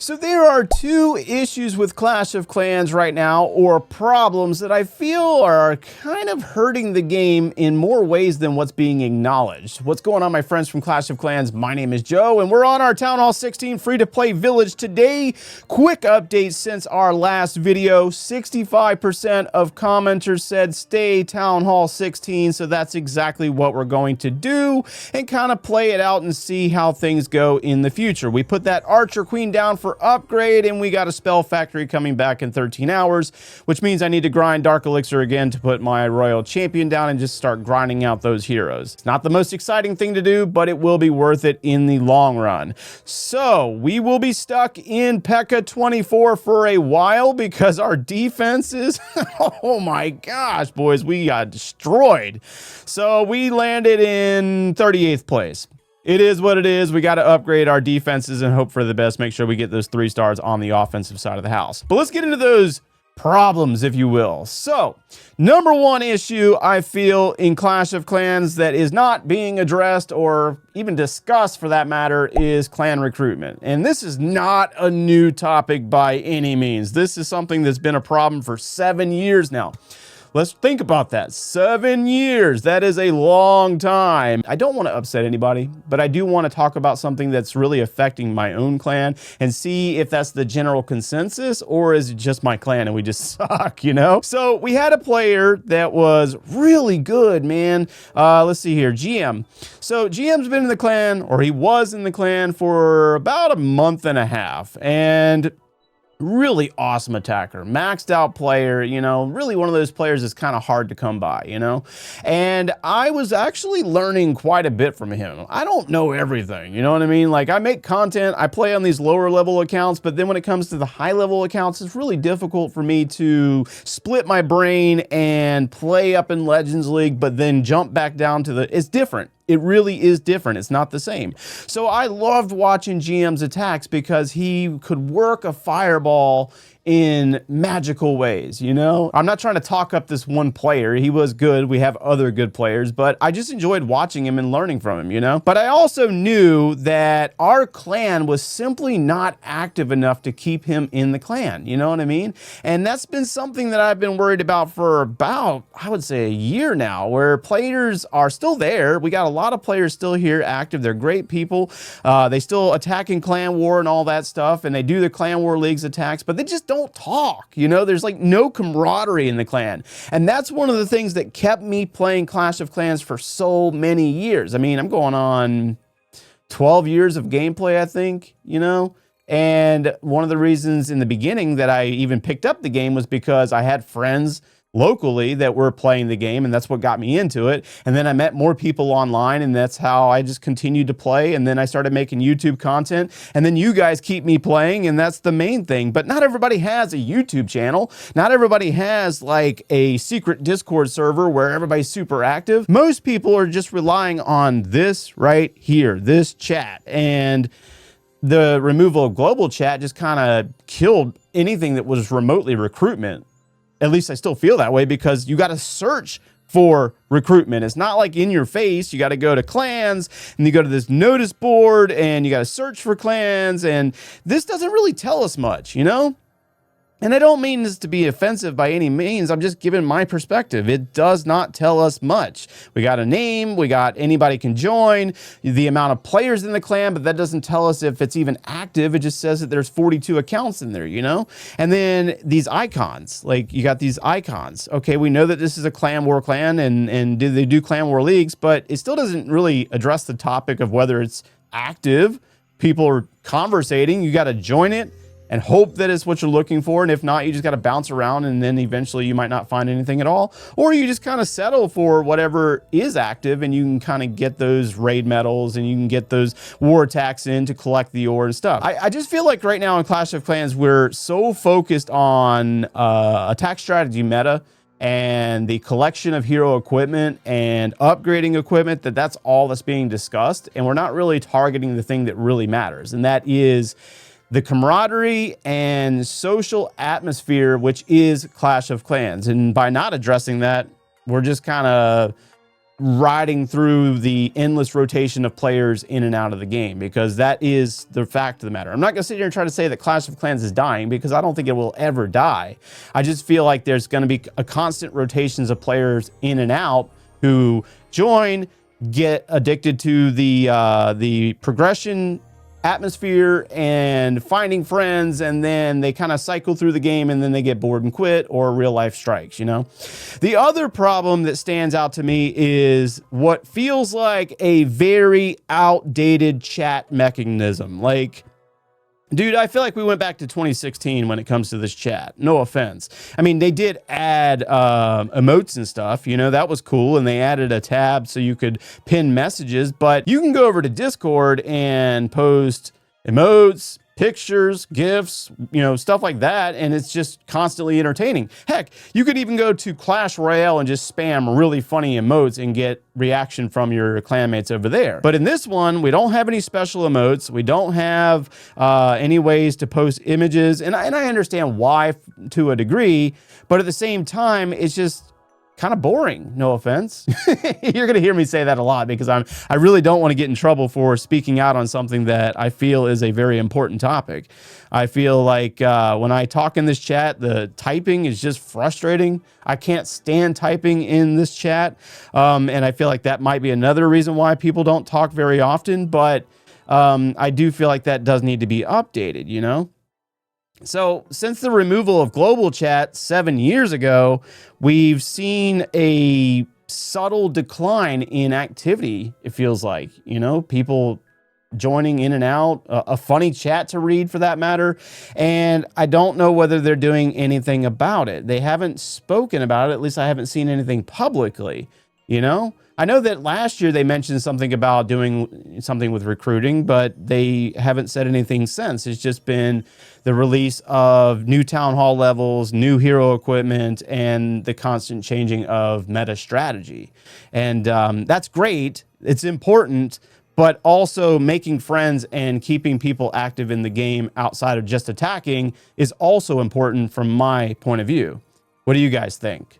So there are two issues with Clash of Clans right now, or problems that I feel are kind of hurting the game in more ways than what's being acknowledged. What's going on, my friends from Clash of Clans? My name is Joe, and we're on our Town Hall 16 free-to-play village today. Quick update since our last video. 65% of commenters said stay Town Hall 16, so that's exactly what we're going to do and kind of play it out and see how things go in the future. We put that Archer Queen down for upgrade, and we got a spell factory coming back in 13 hours, which means I need to grind Dark Elixir again to put my Royal Champion down and just start grinding out those heroes. It's not the most exciting thing to do, but it will be worth it in the long run. So we will be stuck in P.E.K.K.A 24 for a while because our defenses, oh my gosh, boys, we got destroyed. So we landed in 38th place. It is what it is. We got to upgrade our defenses and hope for the best. Make sure we get those 3 stars on the offensive side of the house. But let's get into those problems, if you will. So, number one issue I feel in Clash of Clans that is not being addressed or even discussed for that matter is clan recruitment. And this is not a new topic by any means. This is something that's been a problem for 7 years now. Let's think about that. 7 years. That is a long time. I don't want to upset anybody, but I do want to talk about something that's really affecting my own clan and see if that's the general consensus or is it just my clan and we just suck, you know? So we had a player that was really good, man. Let's see here. GM. So GM's been in the clan, or he was in the clan for about a month and a half. And really awesome attacker, maxed out player, you know, really one of those players that's kind of hard to come by, you know? And I was actually learning quite a bit from him. I don't know everything, you know what I mean? Like, I make content, I play on these lower level accounts, but then when it comes to the high level accounts, it's really difficult for me to split my brain and play up in Legends League, but then jump back down to the, it's different. It really is different. It's not the same. So I loved watching GM's attacks because he could work a fireball in magical ways, you know? I'm not trying to talk up this one player. He was good. We have other good players, but I just enjoyed watching him and learning from him, you know? But I also knew that our clan was simply not active enough to keep him in the clan, you know what I mean? And that's been something that I've been worried about for about, I would say, a year now, where players are still there. We got a lot of players still here active. They're great people. They still attack in clan war and all that stuff, and they do the clan war leagues attacks, but they just don't talk, you know? There's like no camaraderie in the clan. And that's one of the things that kept me playing Clash of Clans for so many years. I mean, I'm going on 12 years of gameplay, I think, you know? And one of the reasons in the beginning that I even picked up the game was because I had friends locally that were playing the game, and that's what got me into it. And then I met more people online, and that's how I just continued to play. And then I started making YouTube content, and then you guys keep me playing, and that's the main thing. But not everybody has a YouTube channel. Not everybody has like a secret Discord server where everybody's super active. Most people are just relying on this right here, this chat. And the removal of global chat just kind of killed anything that was remotely recruitment. At least I still feel that way, because you got to search for recruitment. It's not like in your face. You got to go to clans and you go to this notice board and you got to search for clans. And this doesn't really tell us much, you know? And I don't mean this to be offensive by any means. I'm just giving my perspective. It does not tell us much. We got a name. We got anybody can join, the amount of players in the clan, but that doesn't tell us if it's even active. It just says that there's 42 accounts in there, you know? And then these icons, like you got these icons. Okay, we know that this is a clan war clan and do they do clan war leagues, but it still doesn't really address the topic of whether it's active. People are conversating. You got to join it and hope that it's what you're looking for. And if not, you just got to bounce around, and then eventually you might not find anything at all. Or you just kind of settle for whatever is active, and you can kind of get those raid medals and you can get those war attacks in to collect the ore and stuff. I just feel like right now in Clash of Clans, we're so focused on attack strategy meta and the collection of hero equipment and upgrading equipment that's all that's being discussed. And we're not really targeting the thing that really matters. And that is the camaraderie and social atmosphere, which is Clash of Clans. And by not addressing that, we're just kind of riding through the endless rotation of players in and out of the game, because that is the fact of the matter. I'm not going to sit here and try to say that Clash of Clans is dying, because I don't think it will ever die. I just feel like there's going to be a constant rotations of players in and out who join, get addicted to the progression atmosphere and finding friends, and then they kind of cycle through the game, and then they get bored and quit, or real life strikes, you know? The other problem that stands out to me is what feels like a very outdated chat mechanism. Like, dude, I feel like we went back to 2016 when it comes to this chat. No offense. I mean, they did add emotes and stuff, you know, that was cool. And they added a tab so you could pin messages, but you can go over to Discord and post emotes, pictures, GIFs, you know, stuff like that. And it's just constantly entertaining. Heck, you could even go to Clash Royale and just spam really funny emotes and get reaction from your clanmates over there. But in this one, we don't have any special emotes. We don't have any ways to post images. And I understand why to a degree, but at the same time, it's just kind of boring. No offense. You're going to hear me say that a lot, because I really don't want to get in trouble for speaking out on something that I feel is a very important topic. I feel like when I talk in this chat, the typing is just frustrating. I can't stand typing in this chat. And I feel like that might be another reason why people don't talk very often, but I do feel like that does need to be updated, you know? So since the removal of global chat 7 years ago, we've seen a subtle decline in activity. It feels like, you know, people joining in and out, a funny chat to read for that matter. And I don't know whether they're doing anything about it. They haven't spoken about it. At least I haven't seen anything publicly, you know? I know that last year they mentioned something about doing something with recruiting, but they haven't said anything since. It's just been the release of new town hall levels, new hero equipment, and the constant changing of meta strategy. And that's great. It's important, but also making friends and keeping people active in the game outside of just attacking is also important from my point of view. What do you guys think?